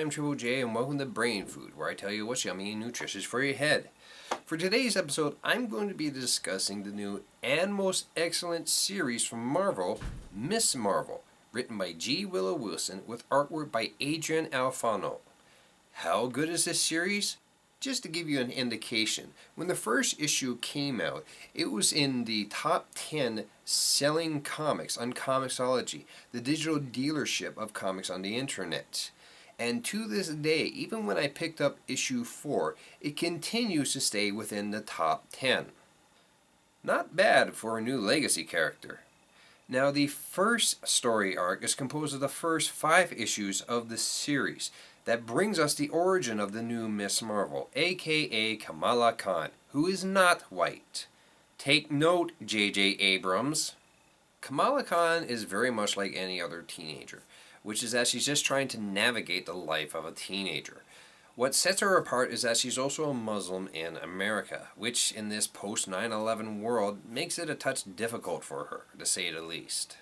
I'm Triple J, and welcome to Brain Food, where I tell you what's yummy and nutritious for your head. For today's episode, I'm going to be discussing the new and most excellent series from Marvel, Miss Marvel, written by Willow Wilson with artwork by Adrian Alphona. How good is this series? Just to give you an indication, when the first issue came out, it was in the top 10 selling comics on Comixology, the digital dealership of comics on the internet. And to this day, even when I picked up issue 4, it continues to stay within the top 10. Not bad for a new legacy character. Now, the first story arc is composed of the first 5 issues of the series. That brings us the origin of the new Miss Marvel, aka Kamala Khan, who is not white. Take note, J.J. Abrams. Kamala Khan is very much like any other teenager, which is that she's just trying to navigate the life of a teenager. What sets her apart is that she's also a Muslim in America, which in this post-9/11 world makes it a touch difficult for her, to say the least.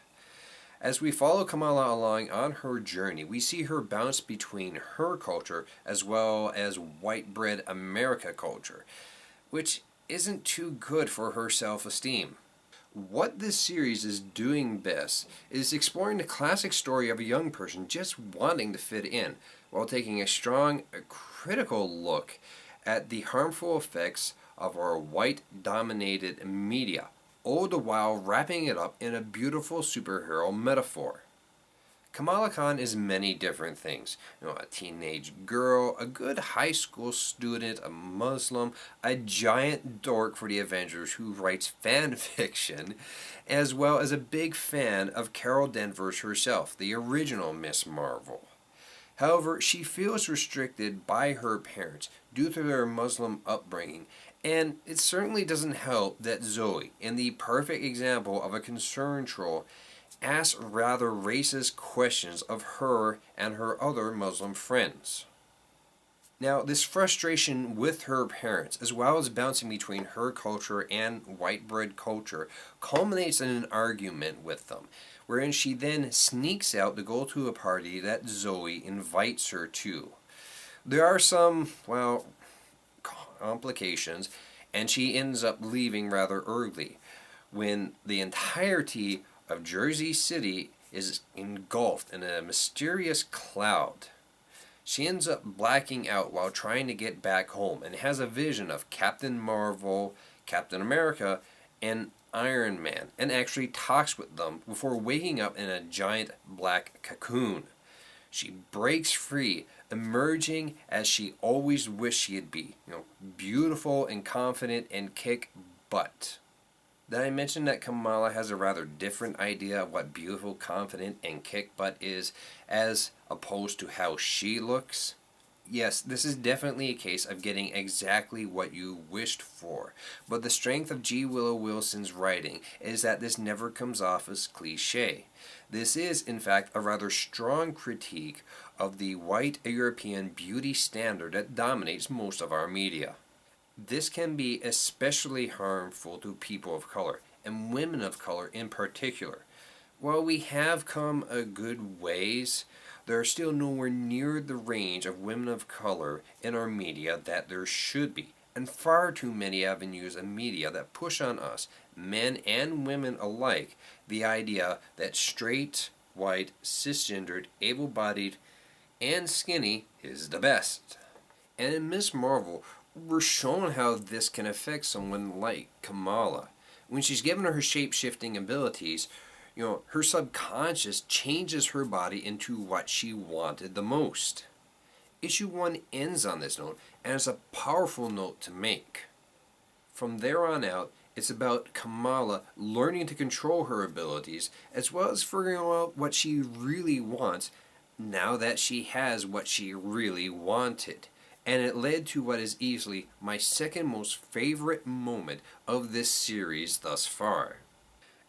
As we follow Kamala along on her journey, we see her bounce between her culture as well as white bread America culture, which isn't too good for her self-esteem. What this series is doing best is exploring the classic story of a young person just wanting to fit in, while taking a strong, critical look at the harmful effects of our white-dominated media, all the while wrapping it up in a beautiful superhero metaphor. Kamala Khan is many different things. A teenage girl, a good high school student, a Muslim, a giant dork for the Avengers who writes fan fiction, as well as a big fan of Carol Danvers herself, the original Miss Marvel. However, she feels restricted by her parents due to their Muslim upbringing, and it certainly doesn't help that Zoe, in the perfect example of a concern troll, asks rather racist questions of her and her other Muslim friends. Now, this frustration with her parents, as well as bouncing between her culture and white bread culture, culminates in an argument with them, wherein she then sneaks out to go to a party that Zoe invites her to. There are some, complications, and she ends up leaving rather early, when the entirety of Jersey City is engulfed in a mysterious cloud. She ends up blacking out while trying to get back home and has a vision of Captain Marvel, Captain America, and Iron Man, and actually talks with them before waking up in a giant black cocoon. She breaks free, emerging as she always wished she'd be, beautiful and confident and kick butt. Did I mention that Kamala has a rather different idea of what beautiful, confident, and kick butt is, as opposed to how she looks? Yes, this is definitely a case of getting exactly what you wished for, but the strength of Willow Wilson's writing is that this never comes off as cliché. This is, in fact, a rather strong critique of the white European beauty standard that dominates most of our media. This can be especially harmful to people of color, and women of color in particular. While we have come a good ways, there are still nowhere near the range of women of color in our media that there should be, and far too many avenues of media that push on us, men and women alike, the idea that straight, white, cisgendered, able-bodied, and skinny is the best. And in Miss Marvel, we're shown how this can affect someone like Kamala. When she's given her shape-shifting abilities, her subconscious changes her body into what she wanted the most. Issue 1 ends on this note, and it's a powerful note to make. From there on out, it's about Kamala learning to control her abilities, as well as figuring out what she really wants, now that she has what she really wanted. And it led to what is easily my second most favorite moment of this series thus far.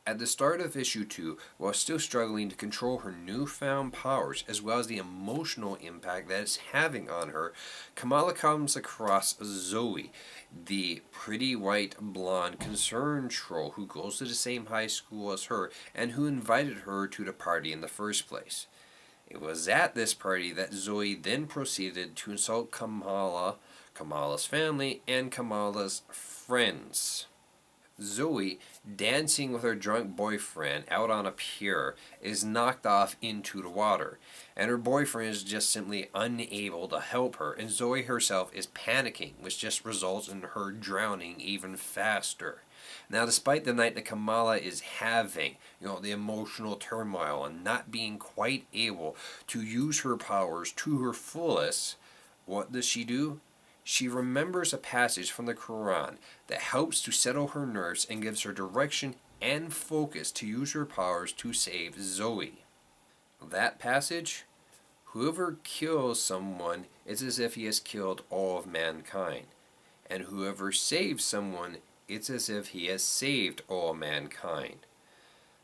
At the start of issue 2, while still struggling to control her newfound powers as well as the emotional impact that it's having on her, Kamala comes across Zoe, the pretty white blonde concern troll who goes to the same high school as her and who invited her to the party in the first place. It was at this party that Zoe then proceeded to insult Kamala, Kamala's family, and Kamala's friends. Zoe, dancing with her drunk boyfriend out on a pier, is knocked off into the water, and her boyfriend is just simply unable to help her, and Zoe herself is panicking, which just results in her drowning even faster. Now, despite the night that Kamala is having, the emotional turmoil and not being quite able to use her powers to her fullest, what does she do? She remembers a passage from the Quran that helps to settle her nerves and gives her direction and focus to use her powers to save Zoe. That passage? Whoever kills someone, it's as if he has killed all of mankind. And whoever saves someone, it's as if he has saved all mankind.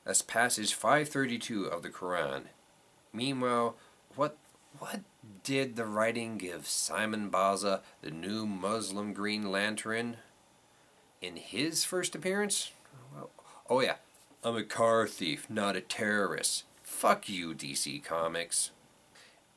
That's passage 532 of the Quran. Meanwhile, what did the writing give Simon Baza, the new Muslim Green Lantern, in his first appearance? Oh yeah, I'm a car thief, not a terrorist. Fuck you, DC Comics.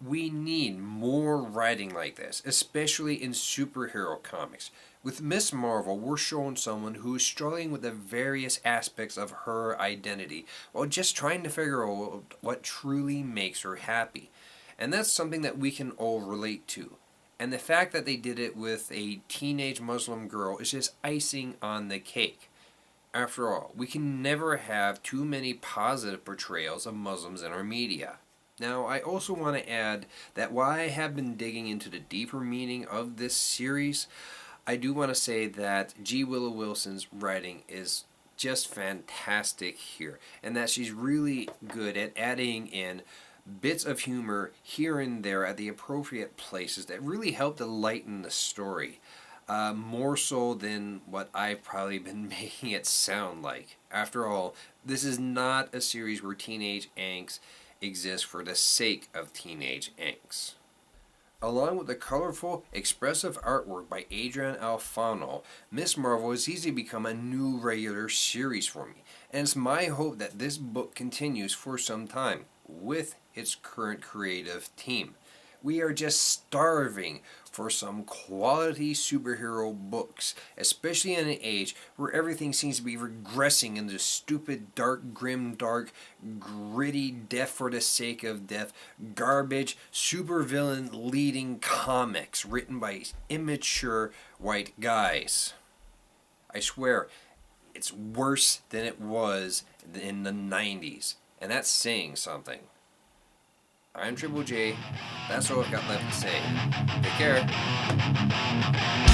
We need more writing like this, especially in superhero comics. With Miss Marvel, we're showing someone who is struggling with the various aspects of her identity while just trying to figure out what truly makes her happy. And that's something that we can all relate to. And the fact that they did it with a teenage Muslim girl is just icing on the cake. After all, we can never have too many positive portrayals of Muslims in our media. Now, I also want to add that while I have been digging into the deeper meaning of this series, I do want to say that G. Willow Wilson's writing is just fantastic here, and that she's really good at adding in bits of humor here and there at the appropriate places that really help to lighten the story, more so than what I've probably been making it sound like. After all, this is not a series where teenage angst exists for the sake of teenage angst. Along with the colorful, expressive artwork by Adrian Alphona, Miss Marvel has easily become a new regular series for me, and it's my hope that this book continues for some time with its current creative team. We are just starving for some quality superhero books, especially in an age where everything seems to be regressing into stupid, dark, grim, dark, gritty, death for the sake of death, garbage, supervillain leading comics written by immature white guys. I swear, it's worse than it was in the 90s, and that's saying something. I'm Triple J. That's all I've got left to say. Take care.